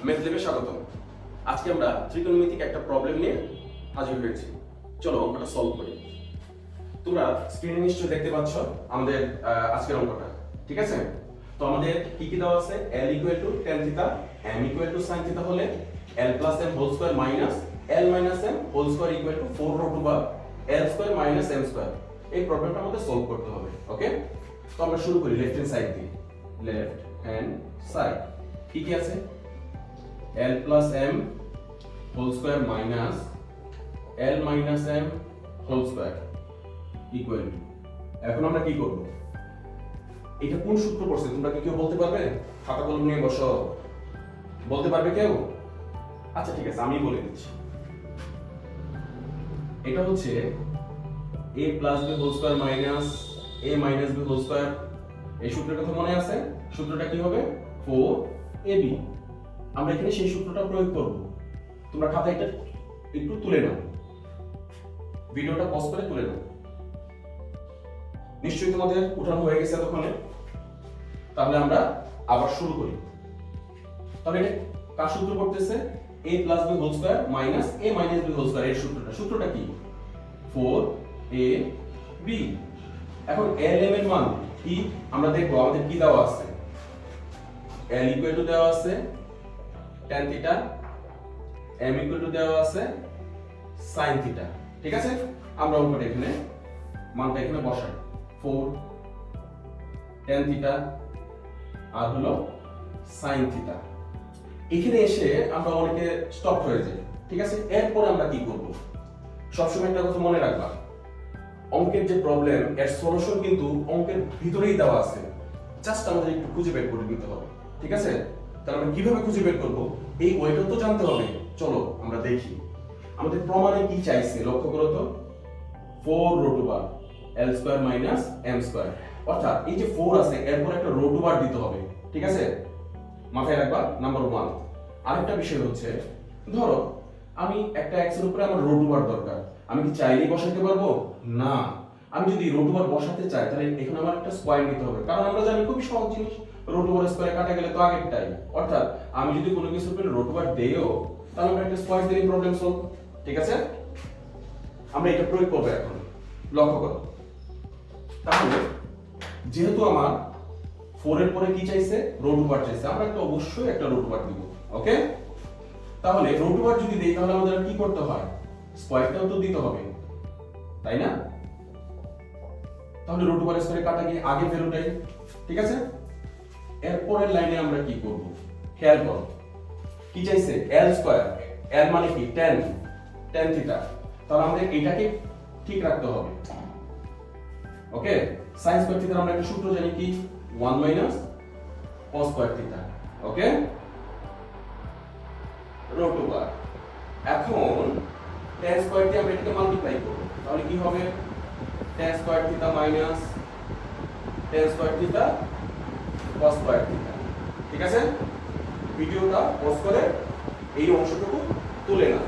ম্যাথল্যাবে স্বাগতম। আজকে আমরা ত্রিকোণমিতিক একটা প্রবলেম নিয়ে হাজির হয়েছি। চলো অঙ্কটা সলভ করি। তোমরা স্ক্রিনে নিশ্চয়ই দেখতে পাচ্ছ আমাদের আজকের অঙ্কটা, ঠিক আছে? তো আমাদের কি কি দেওয়া আছে? l = tan theta, m = sin theta হলে l + m whole square minus l - m whole square = 4 root over l square minus m square. এই প্রবলেমটা আমাদের সলভ করতে হবে, ওকে? তো আমরা শুরু করি লেফট হ্যান্ড সাইড দিয়ে। লেফট হ্যান্ড সাইড কি কি আছে? l + m whole square minus l - m whole square equal to, এখন আমরা কি করব? এটা কোন সূত্র পড়ছে তোমরা কি কেউ বলতে পারবে? খাতা কলম নিয়ে বসো, বলতে পারবে কেউ? আচ্ছা ঠিক আছে, আমি বলে দিচ্ছি। এটা হচ্ছে a + b whole square minus a - b whole square. এই সূত্রের কথা মনে আছে? সূত্রটা কি হবে? 4ab। আমরা এখানে সেই সূত্রটা প্রয়োগ করব। তোমরা খাতায় এটা একটু তুলে নাও, ভিডিওটা পজ করে তুলে নাও। নিশ্চয়ই তোমাদের উঠানো হয়ে গেছে এতক্ষণে। তাহলে আমরা আবার শুরু করি। তাহলে এটা কার সূত্র পড়তেছে? a + b whole square minus a - b whole square. এর সূত্রটা কি? 4ab। এখন l m এর মান কি আমরা দেখব। আমাদের কি দেওয়া আছে? l = দেওয়া আছে tan থিটা, m = দেওয়া আছে sin থিটা, ঠিক আছে? আমরা অঙ্কটা এখানে মানটা এখানে বসাই। 4 tan থিটা আর হলো sin থিটা। এখানে এসে আমরা অনেকে স্টপ হয়ে যাই, ঠিক আছে? এরপর আমরা কি করব? সবসময় একটা কথা মনে রাখবা, অঙ্কের যে প্রবলেম এর সলিউশন কিন্তু অঙ্কের ভিতরেই দেওয়া আছে, জাস্ট আমাদের একটু খুঁজে বের করে নিতে হবে, ঠিক আছে? তাহলে আমরা কিভাবে খুঁজে বের করব এই ওয়েটা তো জানতে হবে। চলো আমরা দেখি আমাদের প্রমাণে কি চাইছে। লক্ষ্য করো তো, 4 root over l square minus m square. অর্থাৎ এই যে 4 আছে এরপর একটা রুট ওভার দিতে হবে, ঠিক আছে? মাথায় রাখবা নাম্বার 1। আরেকটা বিষয় হচ্ছে, ধরো আমি একটা x এর উপরে আমার রুট ওভার দরকার, আমি কি চাইলেই বসাতে পারবো? না। আমি যদি রুট ওভার বসাতে চাই তাহলে এখানে আমার একটা স্কয়ার নিতে হবে, কারণ আমরা জানি খুবই সহজ জিনিস, রুট ওভার স্কয়ার কাটা গেলে তো আগেরটাই। অর্থাৎ আমি যদি কোনো কিছুর উপরে রুট ওভার দেইও তাহলে আমরা একটা স্কয়ার দিয়ে প্রবলেম সলভ, ঠিক আছে? আমরা এটা প্রয়োগ করব এখন। লক্ষ্য করো, তাহলে যেহেতু আমার 4 এর পরে কি চাইছে? রুট ওভার চাইছে, আমরা একটা অবশ্যই একটা রুট ওভার দিব, ওকে? তাহলে রুট ওভার যদি দেই তাহলে আমাদের কি করতে হয়? স্কয়ারটাও তো দিতে হবে, তাই না? তাহলে রুট ওভার স্কয়ার কাটা গিয়ে আগে ভ্যালুটাই, ঠিক আছে? এর পরের লাইনে আমরা কি করব? খেয়াল করো, কি চাইছে? l square. l মানে কি? tan theta. তাহলে আমাদের এটাকে ঠিক রাখতে হবে, ওকে? sin স্কয়ার থিটার আমরা একটা সূত্র জানি কি? 1 - cos square theta, okay? Root over. এখন tan স্কয়ার দিয়ে আমরা এটাকে মাল্টিপ্লাই করব, তাহলে কি হবে? tan square theta minus tan square theta cos square theta, ঠিক আছে? ভিডিওটা পজ করে এই অংশটুকু তুলে নাও।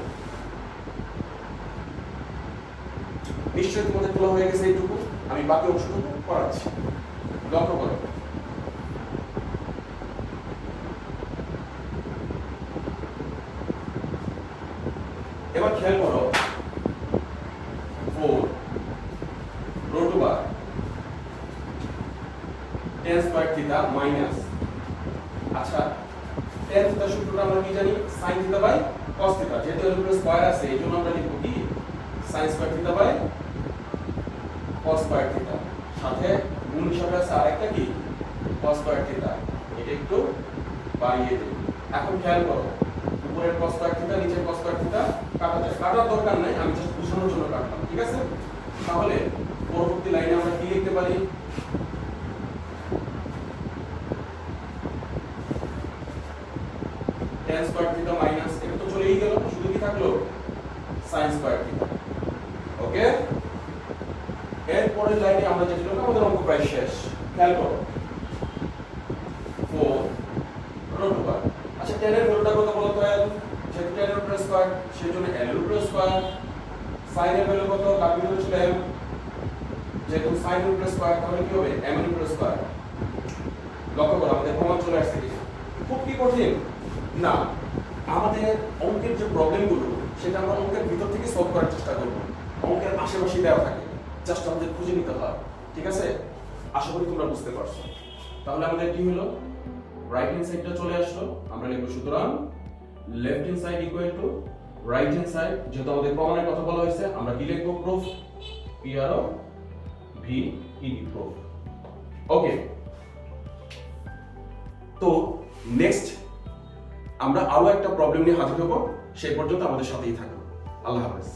নিশ্চয়ই তোমাদের তোলা হয়ে গেছে এইটুকু, আমি বাকি অংশটুকু করাচ্ছি। লক্ষ্য করো, এবার খেয়াল করো, 4 root over tan square theta minus, আচ্ছা tan থিটা সূত্রটা আমরা কি জানি? sin theta by cos theta. যেহেতু এর উপরে স্কয়ার আছে এইজন্য আমরা লিখব কি? sin square theta by cos square theta. সাথে গুণ হিসাবে আছে আরেকটা কি? cos square theta. এটা একটু বাড়িয়ে দেব। এখন খেয়াল করো, উপরের cos স্কয়ার থিটা নিচের cos স্কয়ার থিটা কাটা যায়। কাটার দরকার নাই, আমি জাস্ট বোঝানোর জন্য কাটলাম, ঠিক আছে? তাহলে পরবর্তী লাইনে আমরা কি লিখতে পারি? tan স্কয়ার থিটা মাইনাস, এটা তো চলেই গেল, শুধু কি থাকলো? sin স্কয়ার থিটা, ওকে? এর পরের লাইনে আমরা যেটা লিখলাম আমাদের অঙ্ক প্রায় শেষ। খেয়াল করো, 4 রুট ওভার, আচ্ছা tan এর ভ্যালুটা কত বলতো? l। যেহেতু tan এর উপরে স্কয়ার সেজন্য l এর উপরে স্কয়ার। sin এর ভ্যালু কত? ক্যাপিটাল ছিল m, যেহেতু sin এর উপরে স্কয়ার তাহলে কি হবে? m এর উপরে স্কয়ার। লক্ষ্য করো আমাদের প্রমাণ চলে আসছে। খুব কি কঠিন? না, আমাদের অঙ্কের যে প্রবলেমগুলো সেটা আমরা অঙ্কের ভিতর থেকে সলভ করার চেষ্টা করব। অঙ্কের আশেপাশে দেওয়া থাকে, জাস্ট আমাদের খুঁজে নিতে হয়। ঠিক আছে, আশা করি তোমরা বুঝতে পারছো। তাহলে আমাদের কি হলো, রাইট হ্যান্ড সাইডটা চলে আসলো, আমরা লিখবো সুতরাং left hand side equal to right hand side. যেহেতু আমাদের প্রমাণের কথা বলা হয়েছে, আমরা কি লিখবো, প্রুফ, PROVED, প্রুফ। ওকে, তো নেক্সট আমরা আরো একটা প্রবলেম নিয়ে হাজির হবো। সেই পর্যন্ত আমাদের সাথেই থাকো। আল্লাহ হাফেজ।